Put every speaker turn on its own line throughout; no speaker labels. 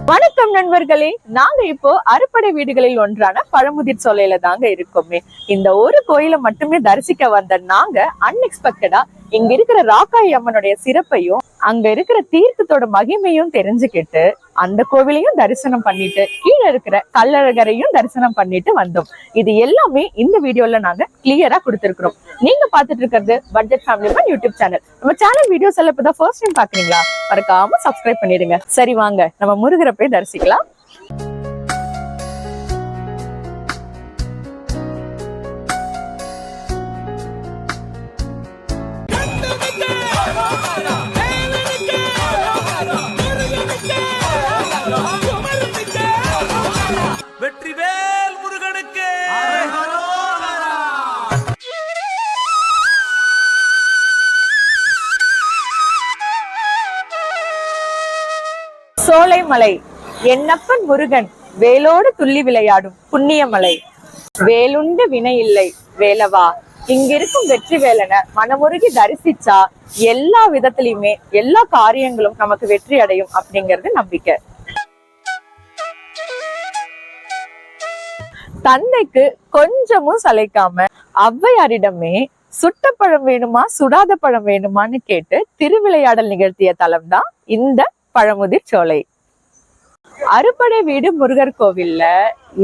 வணக்கம் நண்பர்களே, நாங்க இப்போ அறுபடை வீடுகளில் ஒன்றான பழமுதிர் சோலையில தாங்க இருக்கோமே. இந்த ஒரு கோயில மட்டுமே தரிசிக்க வந்த நாங்க அன்எக்ஸ்பெக்டடா இங்க இருக்கிற ராக்காயி அம்மனுடைய சிறப்பையும் அங்க இருக்கிற தீர்த்தத்தோட மகிமையும் தெரிஞ்சுக்கிட்டு அந்த கோவிலையும் தரிசனம் பண்ணிட்டு கீழே இருக்கிற கள்ளழகரையும் தரிசனம் பண்ணிட்டு வந்தோம். இது எல்லாமே இந்த வீடியோல நாங்க கிளியரா கொடுத்திருக்கிறோம். நீங்க பாத்துட்டு இருக்கிறது பட்ஜெட் ஃபேமிலி யூடியூப் சேனல். நம்ம சேனல் வீடியோஸ் எல்லாம் இப்பதான் ஃபர்ஸ்ட் டைம் பாக்குறீங்களா? மறக்காம சப்ஸ்கிரைப் பண்ணிடுங்க. சரி வாங்க நம்ம முருகரை போய் தரிசிக்கலாம்.
வெற்றிவேல் முருகனுக்கு
சோலைமலை என்னப்பன் முருகன் வேலோடு துள்ளி விளையாடும் புண்ணியமலை. வேலுண்டு வினை இல்லை வேலவா, இங்கிருக்கும் வெற்றி வேலனை மனமுருகி தரிசிச்சா எல்லா விதத்திலயுமே எல்லா காரியங்களும் நமக்கு வெற்றி அடையும் அப்படிங்கிறது நம்பிக்கை. தந்தைக்கு கொஞ்சமும் சளைக்காம ஔவையாரிடமே சுட்ட பழம் வேணுமா சுடாத பழம் வேணுமான்னு கேட்டு திருவிளையாடல் நிகழ்த்திய தலம் தான் இந்த பழமுதிர் சோலை. அறுபடை வீடு முருகர் கோவில்ல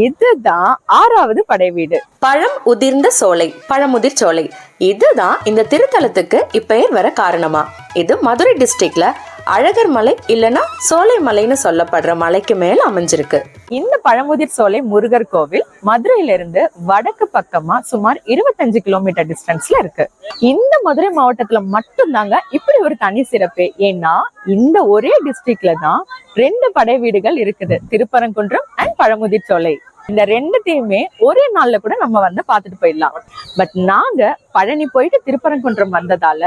இதுதான் 6வது படை வீடு.
பழம் உதிர்ந்த சோலை, பழமுதிர் சோலை. இதுதான் இந்த திருத்தலத்துக்கு இப்பெயர் வர காரணமா. இது மதுரை டிஸ்ட்ரிக்ட்ல அழகர் மலை இல்லனா சோலை மலைன்னு சொல்லப்படுற மலைக்கு மேல அமைஞ்சிருக்கு.
இந்த பழமுதிர் சோலை முருகர் கோவில் மதுரையில இருந்து வடக்கு பக்கமா சுமார் 25 கிலோமீட்டர் டிஸ்டன்ஸ்ல இருக்கு. இந்த மதுரை மாவட்டத்துல மட்டும் தாங்க இப்படி ஒரு தனி சிறப்பு. ஏன்னா இந்த ஒரே டிஸ்ட்ரிக்ட்ல தான் 2 படை வீடுகள் இருக்குது, திருப்பரங்குன்றம் அண்ட் பழமுதிர் சோலை. இந்த ரெண்டுத்தையுமே ஒரே நாள்ல கூட நம்ம வந்து பாத்துட்டு போயிடலாம். பட் நாங்க பழனி போயிட்டு திருப்பரங்குன்றம் வந்ததால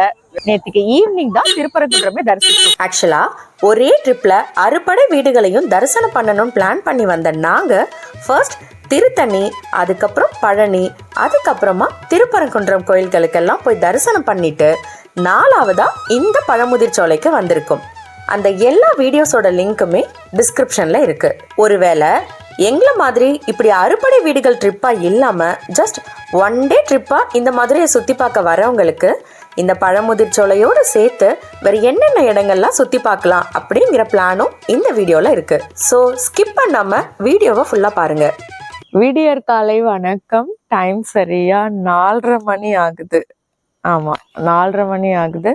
நேற்றுக்கு ஈவினிங் தான் திருப்பரங்குன்றமே தரிசிச்சோம்.
ஆக்சுவலா ஒரே ட்ரிப்ல அறுபடை வீடுகளையும் தரிசனம் பண்ணணும்னு பிளான் பண்ணி வந்த நாங்க ஃபர்ஸ்ட் திருத்தணி, அதுக்கப்புறம் பழனி, அதுக்கப்புறமா திருப்பரங்குன்றம் கோயில்களுக்கெல்லாம் போய் தரிசனம் பண்ணிட்டு 4வதா இந்த பழமுதிர் சோலைக்கு வந்திருக்கோம். அந்த எல்லா வீடியோஸோட லிங்க்குமே டிஸ்கிரிப்ஷன்ல இருக்கு. ஒருவேளை எங்களை மாதிரி இப்படி அறுபடை வீடுகள் ட்ரிப்பா இல்லாம ஜஸ்ட் ஒன் டே ட்ரிப்பா இந்த மதுரையை சுத்தி பார்க்க வரவங்களுக்கு இந்த பழமுதிர் சோலையோடு சேர்த்து வேற என்னென்ன இடங்கள்லாம் சுத்தி பார்க்கலாம் அப்படிங்கிற பிளானும் இந்த வீடியோல இருக்கு. ஸோ ஸ்கிப் பண்ணாம வீடியோவை ஃபுல்லா பாருங்க.
விடியற் காலை வணக்கம். டைம் சரியா 4:30 மணி ஆகுது. ஆமா, 4:30 மணி ஆகுது.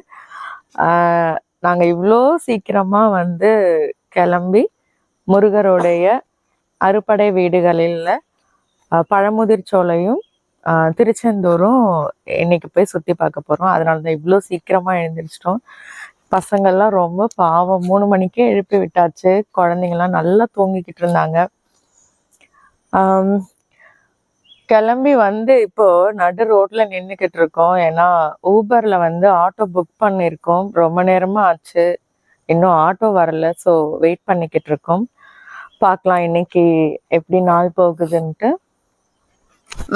நாங்க இவ்வளோ சீக்கிரமா வந்து கிளம்பி முருகருடைய அறுபடை வீடுகளில் பழமுதிர் சோலையும் திருச்செந்தூரும் இன்னைக்கு போய் சுற்றி பார்க்க போகிறோம். அதனால தான் இவ்வளோ சீக்கிரமாக எழுந்திரிச்சிட்டோம். பசங்கள்லாம் ரொம்ப பாவம், 3 மணிக்கே எழுப்பி விட்டாச்சு. குழந்தைங்கள்லாம் நல்லா தூங்கிக்கிட்டு இருந்தாங்க. கிளம்பி வந்து இப்போ நடு ரோட்ல நின்றுக்கிட்டு இருக்கோம். ஏன்னா ஊபர்ல வந்து ஆட்டோ புக் பண்ணியிருக்கோம். ரொம்ப நேரமாக ஆச்சு, இன்னும் ஆட்டோ வரல. ஸோ வெயிட் பண்ணிக்கிட்டு இருக்கோம். பார்க்கலாம் இன்னைக்கு எப்படி நாள் போகுதுன்ட்டு.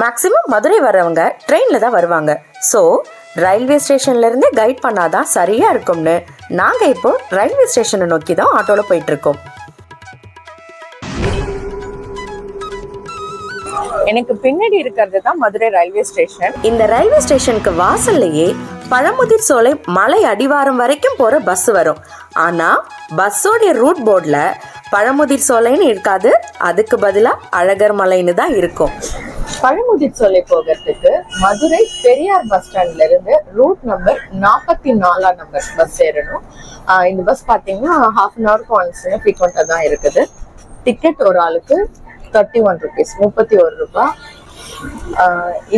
மேக்சிமம் மதுரை வரவங்க ட்ரெயினில் தான் வருவாங்க. ஸோ ரயில்வே ஸ்டேஷன்ல இருந்து கைட் பண்ணாதான் சரியா இருக்கும்னு நாங்கள் இப்போ ரயில்வே ஸ்டேஷனை நோக்கி தான் ஆட்டோவில் போயிட்டு இருக்கோம்.
எனக்கு பின்னாடி இருக்கிறது தான் மதுரை ரயில்வே ஸ்டேஷன்.
இந்த ரயில்வே ஸ்டேஷனுக்கு வாசல்லையே பழமுதிர் சோலை மலை அடிவாரம் வரைக்கும் போற பஸ் வரும். ஆனா பஸ்ஸோடைய ரூட் போர்ட்ல பழமுதிர் சோலைன்னு இருக்காது, அதுக்கு பதிலா அழகர் மலைன்னு தான் இருக்கும்.
பழமுதிர் சோலை போகிறதுக்கு மதுரை பெரியார் பஸ் ஸ்டாண்ட்ல இருந்து ரூட் நம்பர் 44 நம்பர் பஸ் ஏறணும். இந்த பஸ் பாத்தீங்கன்னா ½ அன் ஹவருக்கு ஒன்ஸ் ஃப்ரீக்வெண்டா தான் இருக்குது. டிக்கெட் ஒரு ஆளுக்கு 31 rupees, 31 ரூபாய்.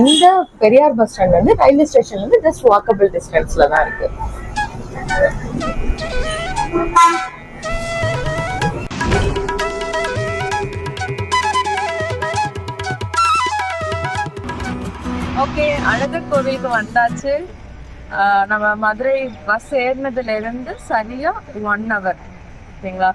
இந்த பெரியார் பஸ் ஸ்டாண்ட் வந்து ரயில்வே ஸ்டேஷன் வந்து ஜஸ்ட் வாக்கபிள் டிஸ்டன்ஸ்ல தான் இருக்கு. ஓகே, அழகர் கோவிலுக்கு வந்தாச்சு. நம்ம மதுரை பஸ் ஏறினதுல இருந்து சரியா 1 hour. ஓகேங்களா?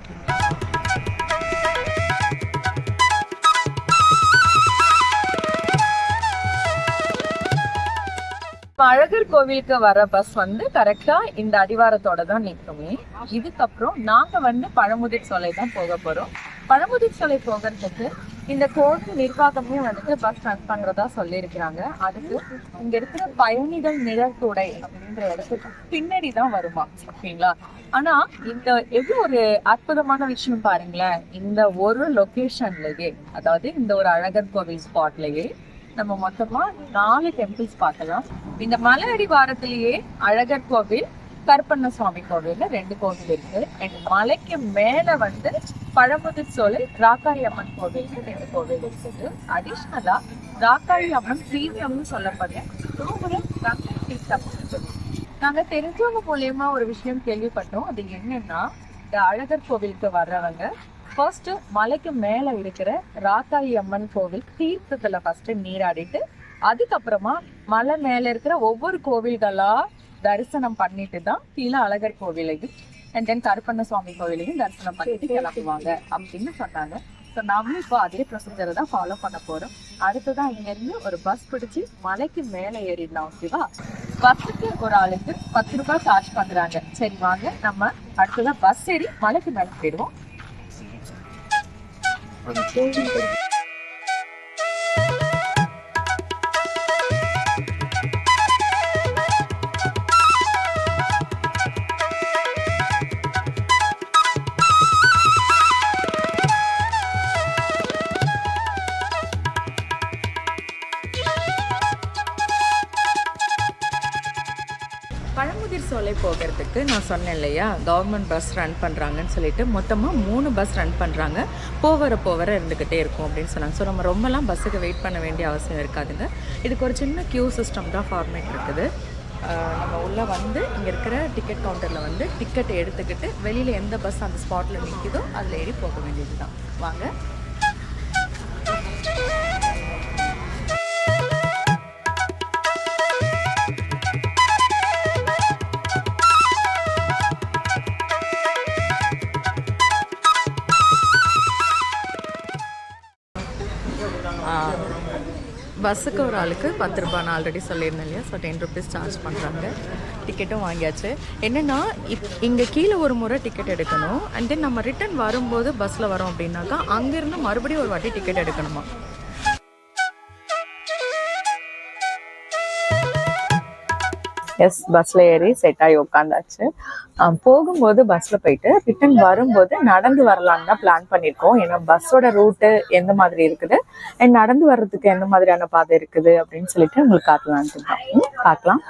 இப்ப அழகர் கோவிலுக்கு வர பஸ் வந்து கரெக்டா இந்த அடிவாரத்தோட தான் நிற்குமே. இதுக்கப்புறம் நாங்க வந்து பழமுதிர் சோலை தான் போக போறோம். பழமுதிர் சோலை போகிறதுக்கு இந்த கோவில் நிர்வாகமே வந்துட்டு பஸ் ரன் பண்றதா சொல்லியிருக்கிறாங்க. அதுக்கு இங்க இருக்கிற பயணிகள் நிழற்குடை அப்படின்ற இடத்துக்கு பின்னாடி தான் வருமா, ஓகேங்களா? ஆனா இந்த எவ்வளவு ஒரு அற்புதமான விஷயம் பாருங்களேன். இந்த ஒரு லொகேஷன்லயே, அதாவது இந்த ஒரு அழகர் கோவில் ஸ்பாட்லயே நம்ம மொத்தமா 4 டெம்பிள்ஸ் பார்க்கலாம். இந்த மலை அடிவாரத்திலேயே அழகர் கோவில், கருப்பண்ண சுவாமி கோவில் 2 கோவில் இருக்கு. அண்ட் மலைக்கு மேல வந்து பழமுதிர் சோலை ராக்காயி அம்மன் கோவில் 2 கோவில் இருக்குது. அடிஷ்னலா ராக்காயி அம்மன் பிரீமியம்னு சொல்லப்படுற நாங்க தெரிஞ்சவங்க மூலியமா ஒரு விஷயம் கேள்விப்பட்டோம். அது என்னன்னா, இந்த அழகர் கோவிலுக்கு வர்றவங்க ஃபர்ஸ்ட் மலைக்கு மேல இருக்கிற ராக்காயி அம்மன் கோவில் தீர்த்தத்துல ஃபர்ஸ்ட் நீராடிட்டு, அதுக்கப்புறமா மலை மேல இருக்கிற ஒவ்வொரு கோவில்களா தரிசனம் பண்ணிட்டு தான் கீழே அழகர் கோவிலையும் அண்ட் தென் கருப்பண்ண சுவாமி கோவிலையும் தரிசனம் பண்ணிட்டு கிளம்புவாங்க அப்படின்னு சொன்னாங்க. ஸோ நாமளும் இப்போ அதே ப்ரொசீஜரை தான் ஃபாலோ பண்ண போறோம். அடுத்ததான் இங்க இருந்து ஒரு பஸ் பிடிச்சி மலைக்கு மேலே ஏறிடலாம், ஓகேவா? பஸ்ஸுக்கு ஒரு ஆளுக்கு 10 ரூபாய் சார்ஜ் பண்றாங்க. சரி வாங்க, நம்ம அடுத்ததான் பஸ் ஏறி மலைக்கு மேலே போயிடுவோம். பழமுதிர் சோலை போகிறதுக்கு நான் சொன்னேன் இல்லையா, கவர்மெண்ட் பஸ் ரன் பண்ணுறாங்கன்னு சொல்லிட்டு மொத்தமாக 3 பஸ் ரன் பண்ணுறாங்க. போவர இருந்துக்கிட்டே இருக்கும் அப்படின்னு சொன்னாங்க. ஸோ நம்ம ரொம்பலாம் பஸ்ஸுக்கு வெயிட் பண்ண வேண்டிய அவசியம் இருக்காதுங்க. இதுக்கு ஒரு சின்ன கியூ சிஸ்டம் தான் ஃபார்மேட் இருக்குது. நம்ம உள்ளே வந்து இங்கே இருக்கிற டிக்கெட் கவுண்டரில் வந்து டிக்கெட் எடுத்துக்கிட்டு வெளியில் எந்த பஸ் அந்த ஸ்பாட்டில் நிற்கிதோ அதில் ஏறி போக வேண்டியது தான். வாங்க. பஸ்ஸுக்கு ஒரு ஆளுக்கு 10 ரூபாய் நான் ஆல்ரெடி சொல்லியிருந்தேன் இல்லையா. ஸோ 10 ருபீஸ் சார்ஜ் பண்ணுறாங்க. டிக்கெட்டும் வாங்கியாச்சு. என்னென்னா இங்கே கீழே ஒரு முறை டிக்கெட் எடுக்கணும். அண்ட் தென் நம்ம ரிட்டன் வரும்போது பஸ்ஸில் வரோம் அப்படின்னாக்கா அங்கேருந்து மறுபடியும் ஒரு வாட்டி டிக்கெட் எடுக்கணுமா. எஸ், பஸ்ல ஏறி செட் ஆகி உட்காந்தாச்சு. போகும்போது பஸ்ல போயிட்டு ரிட்டன் வரும்போது நடந்து வரலான்னு தான் பிளான் பண்ணியிருக்கோம். ஏன்னா பஸ்ஸோட ரூட்டு எந்த மாதிரி இருக்குது அண்ட் நடந்து வர்றதுக்கு எந்த மாதிரியான பாதை இருக்குது அப்படின்னு சொல்லிட்டு உங்களுக்கு காட்டலான்ட்டு தான். பார்க்கலாம்.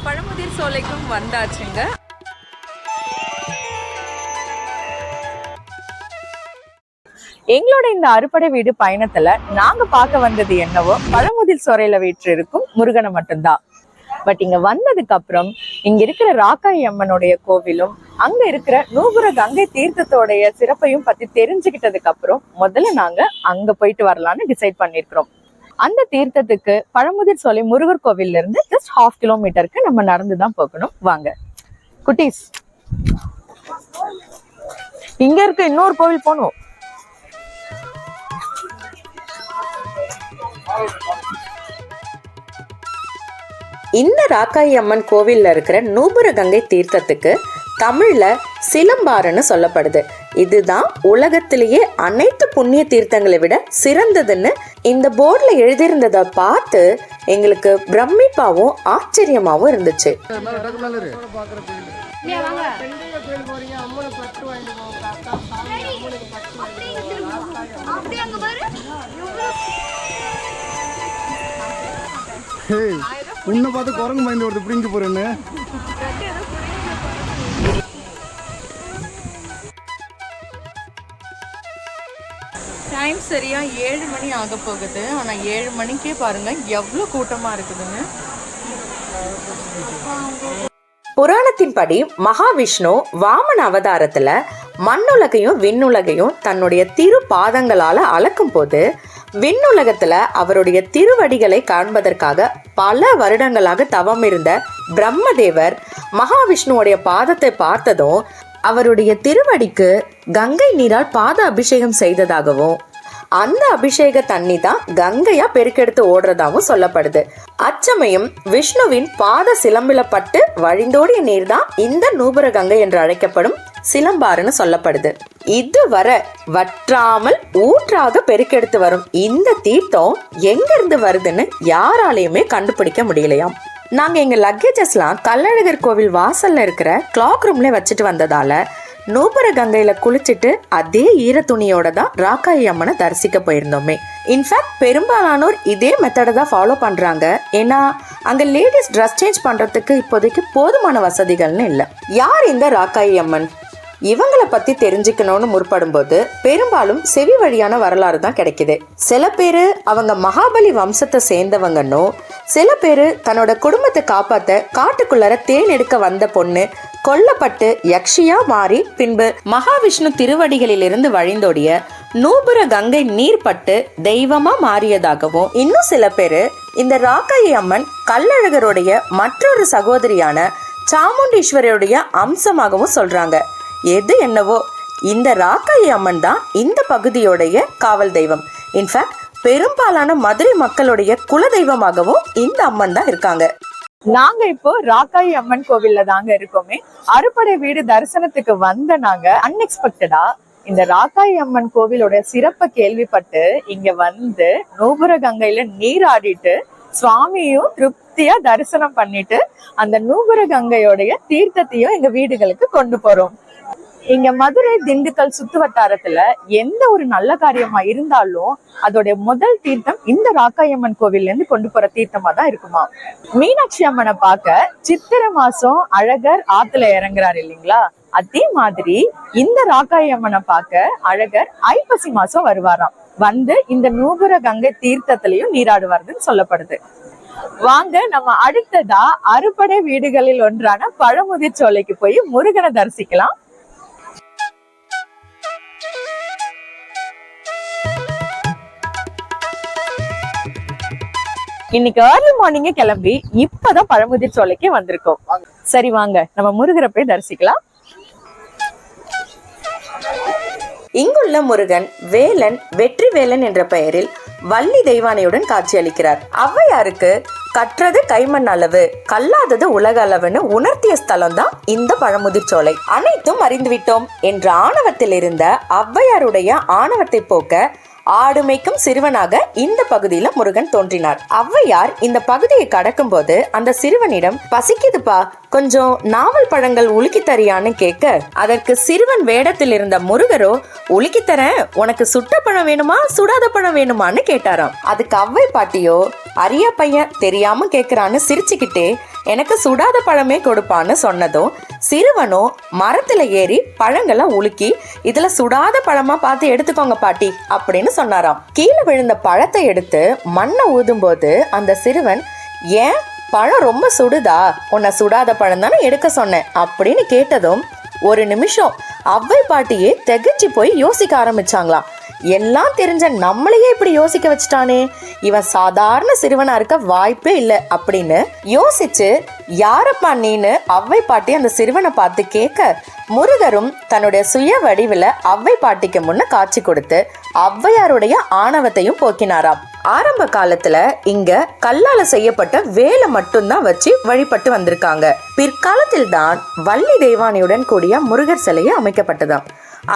பழமுதிர் சோலைக்கும் வந்தாச்சுங்க. எங்களோட இந்த அறுபடை வீடு பயணத்துல நாங்க பார்க்க வந்தது என்னவோ பழமுதிர் சோலையில வீற்றிருக்கும் முருகனை மட்டும்தான். பட் இங்க வந்ததுக்கு அப்புறம் இங்க இருக்கிற ராக்காயி அம்மனுடைய கோவிலும் அங்க இருக்கிற நூபுர கங்கை தீர்த்தத்தோடைய சிறப்பையும் பத்தி தெரிஞ்சுக்கிட்டதுக்கு அப்புறம் முதல்ல நாங்க அங்க போயிட்டு வரலாம்னு டிசைட் பண்ணிருக்கிறோம். அந்த தீர்த்தத்துக்கு பழமுதிர் சோலை முருகர் கோவில்ல இருந்து ஜஸ்ட் 1/2 கிலோமீட்டருக்கு நம்ம நடந்துதான் போகணும். வாங்க குட்டீஸ், இங்க இருக்க இன்னொரு கோவில் போகணும்.
இந்த ராக்காயி அம்மன் கோவில்ல இருக்கிற நூபுர கங்கை தீர்த்தத்துக்கு தமிழ்ல சிலம்பாறுன்னு சொல்லப்படுது. இதுதான் உலகத்திலேயே அனைத்து புண்ணிய தீர்த்தங்களை விட சிறந்ததுன்னு இந்த போர்ட்ல எழுதியிருந்ததை பார்த்து எங்களுக்கு பிரமிப்பாவும் ஆச்சரியமாவும் இருந்துச்சு.
ஏய் உன்னை பார்த்து குரங்கு பயந்து வருது பிடிங்க போறேன்னு.
டைம் சரியா 7 மணி ஆக போகுது. ஆனா 7 மணிக்கே பாருங்க எவ்வளவு கூட்டமா இருக்குதுன்னு.
புராணத்தின்படி மகாவிஷ்ணு வாமன அவதாரத்துல மண்ணுலகையும் விண்ணுலகையும் தன்னுடைய திரு பாதங்களால அளக்கும் போது விண்ணுலகத்துல அவருடைய திருவடிகளை காண்பதற்காக பல வருடங்களாக தவம் இருந்த பிரம்மதேவர் மகாவிஷ்ணுவோடைய பாதத்தை பார்த்ததும் அவருடைய திருவடிக்கு கங்கை நீரால் பாத அபிஷேகம் செய்ததாகவும் அந்த அபிஷேக தண்ணி தான் கங்கையா பெருக்கெடுத்து ஓடுறதாகவும் சொல்லப்படுது. அச்சமயம் விஷ்ணுவின் பாத சிலம்பிலப்பட்டு வழிந்தோடிய நீர் தான் இந்த நூபுர கங்கை என்று அழைக்கப்படும் சிலம்பாறுன்னு சொல்லப்படுது. இதுவரை வற்றாமல் ஊற்றாக பெருக்கெடுத்து வரும் இந்த தீர்த்தம் எங்கிருந்து வருதுன்னு யாராலையுமே கண்டுபிடிக்க முடியலையாம். நாங்க எங்க லக்கேஜஸ்லாம் கள்ளழகர் கோவில் வாசல்ல இருக்கிற கிளாக் ரூம்ல வச்சுட்டு வந்ததால நூபுர கங்கையில குளிச்சுட்டு அதே ஈர துணியோட தான் ராக்காயி அம்மனை தரிசிக்க போயிருந்தோமே. இன்ஃபேக்ட் பெரும்பாலானோர் இதே மெத்தடை தான் ஃபாலோ பண்றாங்க. ஏன்னா அங்க லேடிஸ் ட்ரெஸ் சேஞ்ச் பண்றதுக்கு இப்போதைக்கு போதுமான வசதிகள்னு இல்லை. யார் இந்த ராக்காயி அம்மன்? இவங்களை பத்தி தெரிஞ்சுக்கணும்னு முற்படும் போது பெரும்பாலும் செவி வழியான வரலாறு தான் கிடைக்குது. சில பேரு அவங்க மகாபலி வம்சத்தை சேர்ந்தவங்கன்னு, சில பேரு தன்னோட குடும்பத்தை காப்பாத்த காட்டுக்குள்ளார தேன் எடுக்க வந்த பொண்ணு கொல்லப்பட்டு யக்ஷியா மாறி பின்பு மகாவிஷ்ணு திருவடிகளிலிருந்து வழிந்தோடிய நூபுர கங்கை நீர்பட்டு தெய்வமா மாறியதாகவும், இன்னும் சில பேரு இந்த ராக்காயி அம்மன் கள்ளழகருடைய மற்றொரு சகோதரியான சாமுண்டீஸ்வரியுடைய அம்சமாகவும் சொல்றாங்க. எது என்னவோ இந்த ராக்காயி அம்மன் தான் இந்த பகுதியோடைய காவல் தெய்வம். இன்ஃபேக்ட் பெரும்பாலான மதுரை மக்களுடைய குல தெய்வமாகவும் இந்த அம்மன் தான் இருக்காங்க.
நாங்க இப்போ ராக்காயி அம்மன் கோவில்ல தாங்க இருக்கோமே. அறுபடை வீடு தரிசனத்துக்கு வந்த நாங்க அன்எக்ஸ்பெக்டடா இந்த ராக்காயி அம்மன் கோவிலோட சிறப்பை கேள்விப்பட்டு இங்க வந்து நூபுர கங்கையில நீராடிட்டு சுவாமியும் திருப்தியா தரிசனம் பண்ணிட்டு அந்த நூபுர கங்கையோடைய தீர்த்தத்தையும் எங்க வீடுகளுக்கு கொண்டு போறோம். இங்க மதுரை திண்டுக்கல் சுத்து வட்டாரத்துல எந்த ஒரு நல்ல காரியமா இருந்தாலும் அதோடைய முதல் தீர்த்தம் இந்த ராக்காயி அம்மன் கோவில்ல இருந்து கொண்டு போற தீர்த்தமா தான் இருக்குமா. மீனாட்சி அம்மனை பார்க்க சித்திரை மாசம் அழகர் ஆத்துல இறங்குறாரு இல்லைங்களா, அதே மாதிரி இந்த ராக்காயி அம்மனை பார்க்க அழகர் ஐப்பசி மாசம் வருவாராம். வந்து இந்த நூபுர கங்கை தீர்த்தத்திலையும் நீராடுவாருன்னு சொல்லப்படுது. வாங்க நம்ம அடுத்ததா அறுபடை வீடுகளில் ஒன்றான பழமுதிர் சோலைக்கு போய் முருகனை தரிசிக்கலாம். இன்னைக்கு ஏர்லி மார்னிங்கே கிளம்பி இப்பதான் பழமுதிர் சோலைக்கு வந்திருக்கோம். சரி வாங்க நம்ம முருகரை போய் தரிசிக்கலாம்.
இங்குள்ள முருகன் வேலன் வெற்றி வேலன் என்ற பெயரில் வள்ளி தெய்வானையுடன் காட்சியளிக்கிறார். ஔவையாருக்கு கற்றது கைமண் அளவு, கல்லாதது உலக அளவுன்னு உணர்த்திய ஸ்தலம் தான் இந்த பழமுதிர் சோலை. அனைத்தும் அறிந்துவிட்டோம் என்ற ஆணவத்தில் இருந்த ஔவையாருடைய ஆணவத்தை போக்க ஆடு மேய்க்கும் சிறுவனாக இந்த பகுதியில முருகன் தோன்றினார். ஔவையார் இந்த பகுதியை கடக்கும் போது அந்த சிறுவனிடம் பசிக்குதுப்பா, கொஞ்சம் நாவல் பழங்கள் உலுக்கி தரியான்னு கேட்க, அதற்கு சிறுவன் வேடத்தில் இருந்த முருகரோ உலுக்கி தரேன், உனக்கு சுட்ட பழம் வேணுமா சுடாத பழம் வேணுமான்னு கேட்டாராம். அதுக்கு ஔவை பாட்டியோ அரிய பையன் தெரியாம கேக்குறான்னு சிரிச்சுக்கிட்டே எனக்கு சுடாத பழமே கொடுப்பான்னு சொன்னதும் சிறுவனோ மரத்துல ஏறி பழங்களை உலுக்கி இதுல சுடாத பழமா பார்த்து எடுத்துக்கோங்க பாட்டி அப்படின்னு சொன்னாராம். கீழே விழுந்த பழத்தை எடுத்து மண்ணை ஊதும் போது அந்த சிறுவன், ஏன் பழம் ரொம்ப சுடுதா, உன்னை சுடாத பழம் தானே எடுக்க சொன்னேன் அப்படின்னு கேட்டதும் ஒரு நிமிஷம் ஔவை பாட்டியே திகைச்சு போய் யோசிக்க ஆரம்பிச்சாங்களாம். எல்லாம் தெரிஞ்ச நம்மளையே இப்படி யோசிக்க வச்சுட்டானே, இவன் சாதாரண சிறுவனா இருக்க வாய்ப்பே இல்லை அப்படின்னு யோசிச்சு, யாரப்பா நீன்னு ஔவை பாட்டி அந்த சிறுவனை பார்த்து கேட்க, முருகரும் தன்னுடைய சுய வடிவில் ஔவை பாட்டிக்கு முன்ன காட்சி கொடுத்து ஔவையாருடைய ஆணவத்தையும் போக்கினாராம். ஆரம்ப காலத்துல இங்க கல்லால செய்யப்பட்ட வேலை மட்டும்தான் வச்சு வழிபட்டு வந்திருக்காங்க. பிற்காலத்தில் தான் வள்ளி தெய்வானையுடன் கூடிய முருகர் சிலையை அமைக்கப்பட்டதாம்.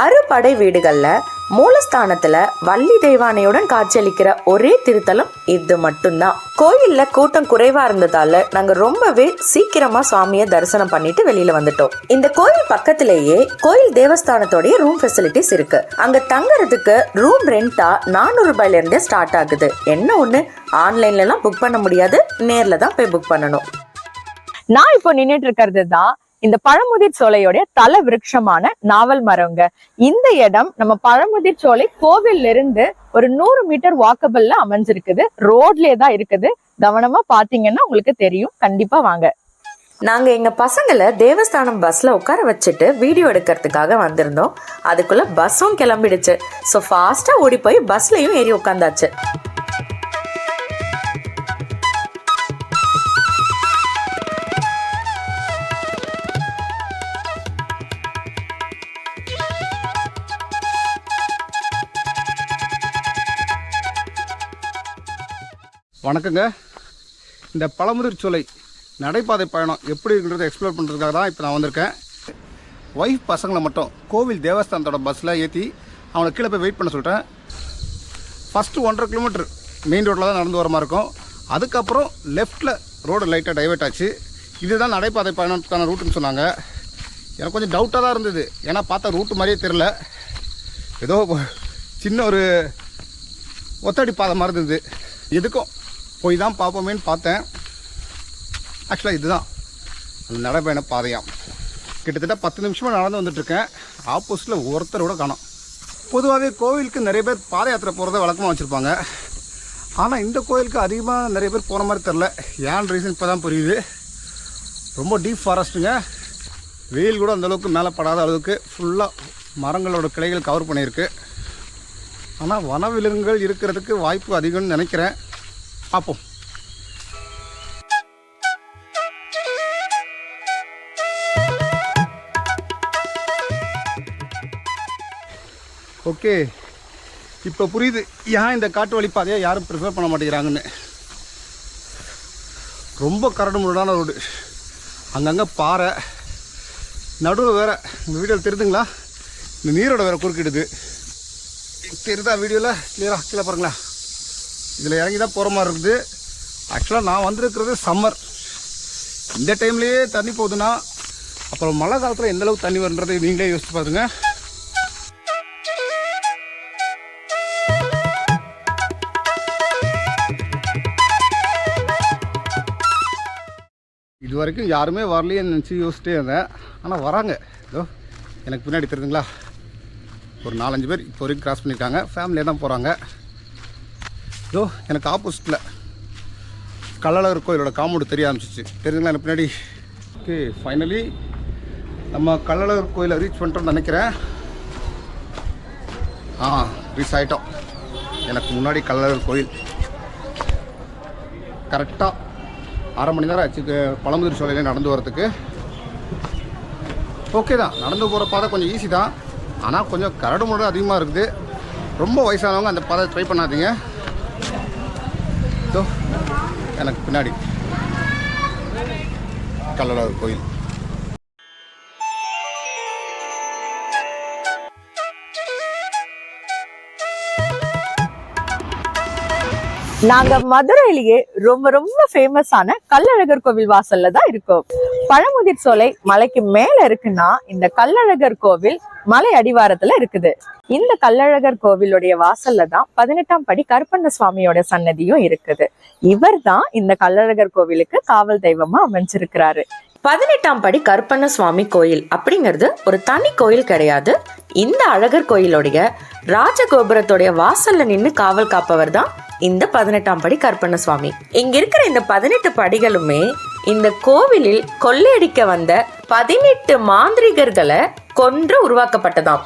அறுபடை வீடுகள்ல மூலஸ்தானத்துல வள்ளி தெய்வானையுடன் காட்சியளிக்கிற ஒரே திருத்தலம் இது மட்டும்தான். கோயில்ல கூட்டம் குறைவா இருந்ததால நாங்க ரொம்பவே சீக்கிரமா சுவாமியை தரிசனம் பண்ணிட்டு வெளியில வந்துட்டோம். இந்த கோயில் பக்கத்திலேயே கோயில் தேவஸ்தானத்தோடைய ரூம் ஃபெசிலிட்டிஸ் இருக்கு. அங்க தங்குறதுக்கு ரூம் ரெண்டா 400 ரூபாயில இருந்தே ஸ்டார்ட் ஆகுது. என்ன ஒண்ணு, ஆன்லைன்ல எல்லாம் புக் பண்ண முடியாது, நேர்ல தான் போய் புக் பண்ணணும்.
நான் இப்போ நின்னுட்டு இருக்கிறது தான் இந்த பழமுதிர் சோலையோட தல விருட்சமான நாவல் மரங்க. இந்த இடம் நம்ம பழமுதிர் சோலை கோவில்ல இருந்து ஒரு 100 மீட்டர் வாக்கபிள்ல அமைஞ்சிருக்குது. ரோட்லயே தான் இருக்குது. கவனமா பாத்தீங்கன்னா உங்களுக்கு தெரியும். கண்டிப்பா வாங்க.
நாங்க எங்க பசங்களை தேவஸ்தானம் பஸ்ல உட்கார வச்சுட்டு வீடியோ எடுக்கிறதுக்காக வந்திருந்தோம். அதுக்குள்ள பஸ்ஸும் கிளம்பிடுச்சு. ஸோ ஃபாஸ்டா ஓடி போய் பஸ்லயும் ஏறி உட்காந்தாச்சு.
வணக்கங்க. இந்த பழமுதிர் சோலை நடைபாதை பயணம் எப்படி இருக்குன்றதை எக்ஸ்ப்ளோர் பண்ணுறதுக்காக தான் இப்போ நான் வந்திருக்கேன். ஒய்ஃப் பசங்களை மட்டும் கோவில் தேவஸ்தானத்தோட பஸ்ஸில் ஏற்றி அவனை கீழே போய் வெயிட் பண்ண சொல்லிட்டேன். ஃபஸ்ட்டு 1.5 கிலோமீட்டர் மெயின் ரோட்டில் தான் நடந்து வர மாதிரி இருக்கும். அதுக்கப்புறம் லெஃப்ட்டில் ரோடு லைட்டாக டைவெர்ட் ஆச்சு. இதுதான் நடைபாதை பயணத்துக்கான ரூட்டுன்னு சொன்னாங்க. எனக்கு கொஞ்சம் டவுட்டாக தான் இருந்தது. ஏன்னா பார்த்தா ரூட்டு மாதிரியே தெரில, ஏதோ சின்ன ஒரு ஒத்தடி பாதை மாதிரி இருந்தது. எதுக்கும் போய் தான் பார்ப்போமேன்னு பார்த்தேன். ஆக்சுவலாக இதுதான் அந்த நடைபயண பாதையாம். கிட்டத்தட்ட 10 நிமிஷமாக நடந்து வந்துட்டுருக்கேன். ஆப்போசிட்டில் ஒருத்தரோட காணோம். பொதுவாகவே கோவிலுக்கு நிறைய பேர் பாத யாத்திரை போகிறத வழக்கமாக வச்சுருப்பாங்க. ஆனால் இந்த கோயிலுக்கு அதிகமாக நிறைய பேர் போகிற மாதிரி தெரில. ஏன் ரீசன் இப்போ தான் புரியுது. ரொம்ப டீப் ஃபாரஸ்ட்டுங்க. வெயில் கூட அந்தளவுக்கு மேலே படாத அளவுக்கு ஃபுல்லாக மரங்களோட கிளைகள் கவர் பண்ணியிருக்கு. ஆனால் வனவிலங்குகள் இருக்கிறதுக்கு வாய்ப்பு அதிகம்னு நினைக்கிறேன். பார்ப்போம். ஓகே, இப்போ புரியுது ஏன் இந்த காட்டு வழி பாதையை யாரும் ப்ரிஃபர் பண்ண மாட்டேங்கிறாங்கன்னு. ரொம்ப கரடு முரடான ரோடு, அங்கங்கே பாறை, நடுவில் வேறு இந்த வீடியோவில் தெரியுதுங்களா, இந்த நீரோட வேறு குறுக்கிடுது. தெரியுதா வீடியோவில் கிளியராக? கீழே பாருங்களா, இதில் இறங்கி தான் போகிற மாதிரி இருக்குது. ஆக்சுவலாக நான் வந்திருக்கிறது சம்மர். இந்த டைம்லேயே தண்ணி போகுதுன்னா அப்புறம் மழை காலத்தில் எந்தளவுக்கு தண்ணி வருன்றதை நீங்களே யோசிச்சு பாருங்க. இது வரைக்கும் யாருமே வரலையேன்னு நினச்சி யோசிச்சிட்டே இருந்தேன். ஆனால் வராங்க. இதோ எனக்கு பின்னாடி தெரியுதுங்களா, ஒரு 4-5 பேர் இப்போ வரைக்கும் கிராஸ் பண்ணியிருக்காங்க. ஃபேமிலியாக தான் போகிறாங்க. இதோ எனக்கு ஆப்போசிட்டில் கள்ளழகர் கோயிலோட காம்பவுண்டு தெரிய ஆரம்பிச்சிச்சு. தெரியுதுங்களா எனக்கு பின்னாடி? ஓகே, ஃபைனலி நம்ம கள்ளழகர் கோயிலை ரீச் பண்ணிட்டோம்னு நினைக்கிறேன். ரீச் ஆகிட்டோம். எனக்கு முன்னாடி கள்ளழகர் கோயில். கரெக்டாக 1/2 மணி நேரம் ஆச்சு பழமுதிர் சோலையில் நடந்து வரதுக்கு. ஓகே தான், நடந்து போகிற பாதை கொஞ்சம் ஈஸி தான். ஆனால் கொஞ்சம் கரடு முரடு அதிகமாக இருக்குது. ரொம்ப வயசானவங்க அந்த பாதை ட்ரை பண்ணாதீங்க. ஸோ எனக்கு பின்னாடி கள்ளழகர் கோயில்.
நாங்க மதுரையிலேயே ரொம்ப ரொம்ப ஃபேமஸான கள்ளழகர் கோவில் வாசல்ல தான் இருக்கோம். பழமுதிர் சோலை மலைக்கு மேல இருக்குன்னா இந்த கள்ளழகர் கோவில் மலை அடிவாரத்துல இருக்குது. இந்த கள்ளழகர் கோவிலுடைய வாசல்ல தான் 18ஆம் படி கருப்பண்ண சுவாமியோட சன்னதியும் இருக்குது. இவர் தான் இந்த கள்ளழகர் கோவிலுக்கு காவல் தெய்வமா அமைஞ்சிருக்கிறாரு.
18ஆம் படி கருப்பண்ண சுவாமி கோயில் அப்படிங்கிறது ஒரு தனி கோயில் கிடையாது. இந்த அழகர் கோயிலுடைய ராஜகோபுரத்துடைய வாசல்ல நின்று காவல் காப்பவர் தான் இந்த 18ஆம் படி கருப்பண்ண சுவாமி. இங்க இருக்கிற இந்த 18 படிகளுமே இந்த கோவிலில் கொள்ளையடிக்க வந்த 18 மாந்திரிகர்களை கொன்று உருவாக்கப்பட்டதாம்.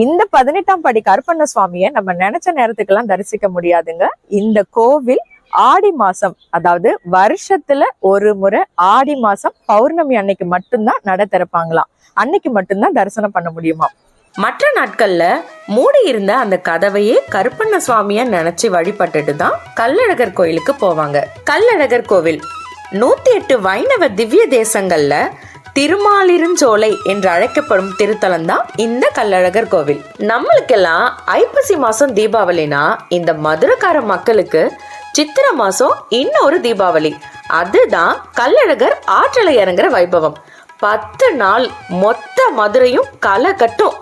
இந்த 18ஆம் படி கருப்பண்ண சுவாமியை நம்ம நினைச்ச நேரத்துக்கெல்லாம் தரிசிக்க முடியாதுங்க. இந்த கோவில் ஆடி மாசம், அதாவது வருஷத்துல ஒரு முறை ஆடி மாசம் பௌர்ணமி அன்னைக்கு மட்டும்தான் நட திறப்பாங்களாம். அன்னைக்கு மட்டும்தான் தரிசனம் பண்ண முடியுமா.
மற்ற நாட்கள்ல மூடி இருந்த அந்த கதவையே கருப்பண்ண சுவாமிய நினைச்சு வழிபட்டுட்டு தான் கள்ளழகர் கோயிலுக்கு போவாங்க. கள்ளழகர் கோவில் 108 வைணவ திவ்ய தேசங்கள்ல திருமாலிருஞ்சோலை என்று அழைக்கப்படும் திருத்தலம் தான் இந்த கள்ளழகர் கோவில். நம்மளுக்கெல்லாம் ஐப்பசி மாசம் தீபாவளினா இந்த மதுரைக்கார மக்களுக்கு சித்திரை மாசம் இன்னொரு தீபாவளி. அதுதான் கள்ளழகர் ஆற்றலை இறங்குற வைபவம். 10 நாள் மொத்த மதுரையும் களை கட்டும்.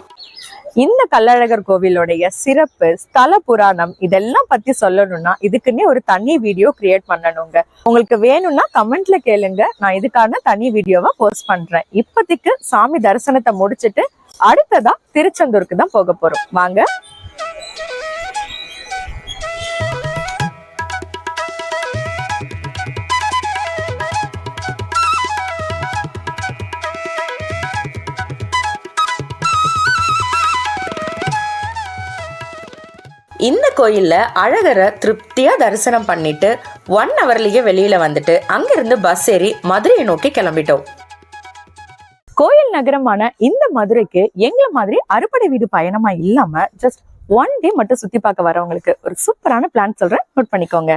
இந்த கள்ளழகர் கோவிலுடைய சிறப்பு, ஸ்தல புராணம் இதெல்லாம் பத்தி சொல்லணும்னா இதுக்குன்னே ஒரு தனி வீடியோ கிரியேட் பண்ணணுங்க. உங்களுக்கு வேணும்னா கமெண்ட்ல கேளுங்க, நான் இதுக்கான தனி வீடியோவா போஸ்ட் பண்றேன். இப்போதைக்கு சாமி தரிசனத்தை முடிச்சிட்டு அடுத்ததா திருச்செந்தூருக்கு தான் போக போறோம். வாங்க.
இந்த கோயில்ல அழகரை திருப்தியா தரிசனம் பண்ணிட்டு 1 ஹவர்லயே வெளியில வந்துட்டு அங்கிருந்து பஸ் ஏறி மதுரையை நோக்கி கிளம்பிட்டோம்.
கோயில் நகரமான இந்த மதுரைக்கு எங்களை மாதிரி அறுபடை வீடு பயணமா இல்லாம ஜஸ்ட் 1 டே மட்டும் சுத்தி பார்க்க வரவங்களுக்கு ஒரு சூப்பரான பிளான் சொல்றேன், நோட் பண்ணிக்கோங்க.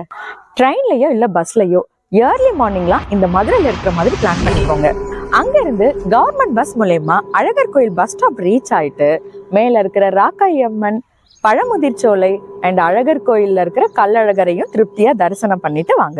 ட்ரெயின்லயோ இல்ல பஸ்லயோ ஏர்லி மார்னிங்லாம் இந்த மதுரையில இருக்கிற மாதிரி பிளான் பண்ணிக்கோங்க. அங்க இருந்து கவர்மெண்ட் பஸ் மூலயமா அழகர் கோயில் பஸ் ஸ்டாப் ரீச் ஆயிட்டு மேல இருக்கிற ராக்காயி அம்மன், பழமுதிர்ச்சோலை அண்ட் அழகர் கோயில்ல இருக்கிற கள்ளழகரையும் திருப்தியா தரிசனம் பண்ணிட்டு வாங்க.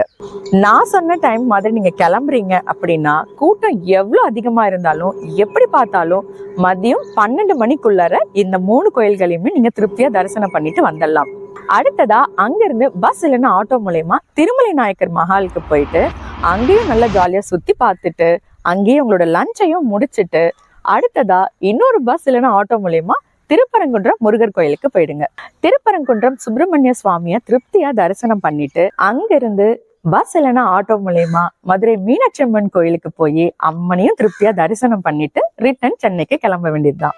நான் சொன்ன டைம் மாதிரி நீங்க கிளம்புறீங்க அப்படின்னா கூட்டம் எவ்வளவு அதிகமா இருந்தாலும் எப்படி பார்த்தாலும் மதியம் 12 மணிக்குள்ளார இந்த 3 கோயில்களையுமே நீங்க திருப்தியா தரிசனம் பண்ணிட்டு வந்துடலாம். அடுத்ததா அங்கிருந்து பஸ் இல்லைன்னா ஆட்டோ மூலயமா திருமலை நாயக்கர் மஹாலுக்கு போயிட்டு அங்கேயும் நல்லா ஜாலியா சுத்தி பார்த்துட்டு அங்கேயும் உங்களோட லஞ்சையும் முடிச்சுட்டு அடுத்ததா இன்னொரு பஸ் இல்லைன்னா ஆட்டோ மூலயமா திருப்பரங்குன்றம் முருகர் கோயிலுக்கு போயிடுங்க. திருப்பரங்குன்றம் சுப்பிரமணிய சுவாமிய திருப்தியா தரிசனம் பண்ணிட்டு அங்கிருந்து பஸ் இல்லைன்னா ஆட்டோ மூலயமா மதுரை மீனாட்சி அம்மன் கோயிலுக்கு போய் அம்மனையும் திருப்தியா தரிசனம் பண்ணிட்டு ரிட்டர்ன் சென்னைக்கு கிளம்ப வேண்டியதுதான்.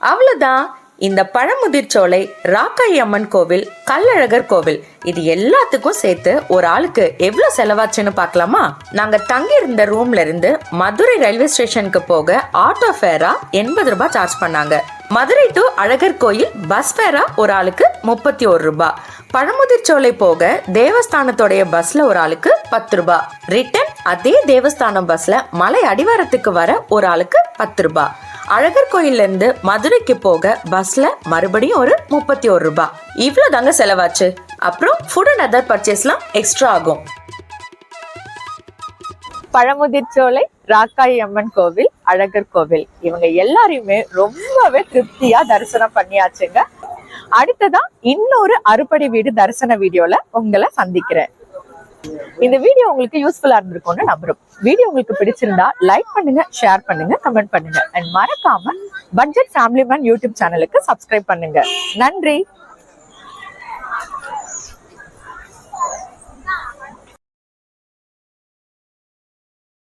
அவ்வளவுதான். இந்த பழமுதிர்ச்சோலை, ராக்காயி அம்மன் கோவில், கள்ளழகர் கோவில் இது எல்லாத்துக்கும் சேர்த்து ஒரு ஆளுக்கு எவ்வளவு செலவாச்சுன்னு பார்க்கலாமா? நாங்க தங்கி இருந்த ரூம்ல இருந்து மதுரை ரயில்வே ஸ்டேஷனுக்கு போக ஆட்டோ ஃபேரா 80 ரூபாய் சார்ஜ் பண்ணாங்க. மதுரை டு அழகர் கோயில் பஸ் ஃபேரா ஒரு ஆளுக்கு 31 ரூபாய். பழமுதிர்ச்சோலை போக தேவஸ்தானத்தோடைய பஸ்ல ஒரு ஆளுக்கு 10 ரூபாய். ரிட்டர்ன் அதே தேவஸ்தானம் பஸ்ல மலை அடிவாரத்துக்கு வர ஒரு ஆளுக்கு 10 ரூபாய். அழகர் கோயில்ல இருந்து மதுரைக்கு போக பஸ்ல மறுபடியும் ஒரு 31 ரூபாய். இவ்வளவு தாங்க செலவாச்சு. அப்புறம் ஃபுட் அண்ட் அதர் பர்ச்சேஸ்லாம் எக்ஸ்ட்ரா ஆகும்.
பழமுதிர்ச்சோலை, ராக்காயி அம்மன் கோவில், அழகர் கோவில் இவங்க எல்லாரையுமே ரொம்பவே திருப்தியா தரிசனம் பண்ணியாச்சுங்க. அடுத்ததா இன்னொரு அறுபடை வீடு தரிசன வீடியோல உங்களை சந்திக்கிறேன். இந்த வீடியோ உங்களுக்கு யூஸ்ஃபுல்லா இருந்திருக்கும்னு நம்புறோம். வீடியோ உங்களுக்கு பிடிச்சிருந்தா லைக் பண்ணுங்க, ஷேர் பண்ணுங்க, கமெண்ட் பண்ணுங்க அண்ட் மறக்காம பட்ஜெட் ஃபேமிலி மேன் யூடியூப் சேனலுக்கு சப்ஸ்கிரைப் பண்ணுங்க. நன்றி.